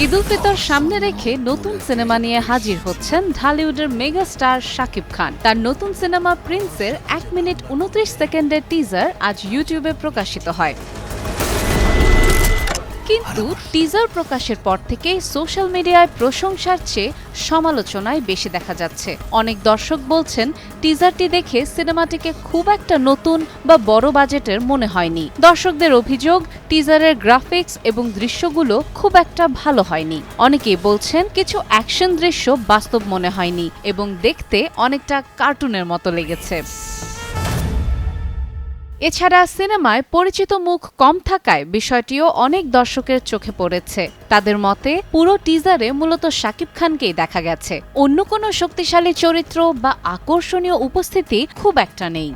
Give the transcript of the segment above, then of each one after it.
ঈদ উল ফিতর সামনে রেখে নতুন সিনেমা নিয়ে হাজির হচ্ছেন ঢালিউডের মেগা স্টার শাকিব খান। তার নতুন সিনেমা প্রিন্সের 1 মিনিট 29 সেকেন্ডের টিজার আজ ইউটিউবে প্রকাশিত হয়। কিন্তু টিজার প্রকাশের পর থেকেই সোশ্যাল মিডিয়ায় প্রশংসার চেয়ে সমালোচনায় বেশি দেখা যাচ্ছে। অনেক দর্শক বলছেন টিজারটি দেখে সিনেমাটিকে খুব একটা নতুন বা বড় বাজেটের মনে হয়নি। দর্শকদের অভিযোগ টিজারের গ্রাফিক্স এবং দৃশ্যগুলো খুব একটা ভালো হয়নি। অনেকেই বলছেন কিছু অ্যাকশন দৃশ্য বাস্তব মনে হয়নি এবং দেখতে অনেকটা কার্টুনের মতো লেগেছে। এছাড়া সিনেমায় পরিচিত মুখ কম থাকায় বিষয়টিও অনেক দর্শকের চোখে পড়েছে। তাদের মতে পুরো টিজারে মূলত শাকিব খানকেই দেখা গেছে, অন্য কোনো শক্তিশালী চরিত্র বা আকর্ষণীয় উপস্থিতি খুব একটা নেই।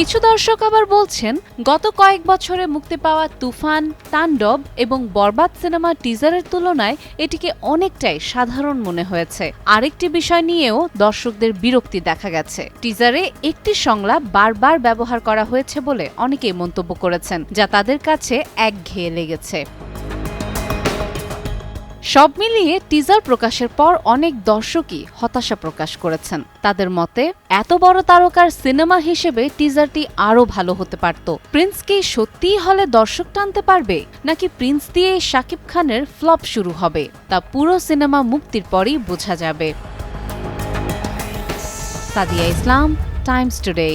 কিছু দর্শক আবার বলছেন গত কয়েক বছরে মুক্তি পাওয়া তুফান, তাণ্ডব এবং বরবাদ সিনেমার টিজারের তুলনায় এটিকে অনেকটাই সাধারণ মনে হয়েছে। আরেকটি বিষয় নিয়েও দর্শকদের বিরক্তি দেখা গেছে। টিজারে একটি সংলাপ বারবার ব্যবহার করা হয়েছে বলে অনেকেই মন্তব্য করেছেন, যা তাদের কাছে একঘেয়ে লেগেছে। সব মিলিয়ে টিজার প্রকাশের পর অনেক দর্শকই হতাশা প্রকাশ করেছেন। তাদের মতে এত বড় তারকার সিনেমা হিসেবে টিজারটি আরও ভালো হতে পারত। প্রিন্স কি সত্যিই হলে দর্শক টানতে পারবে, নাকি প্রিন্স দিয়ে শাকিব খানের ফ্লপ শুরু হবে, তা পুরো সিনেমা মুক্তির পরই বোঝা যাবে। সাদিয়া ইসলাম, টাইমস টুডে।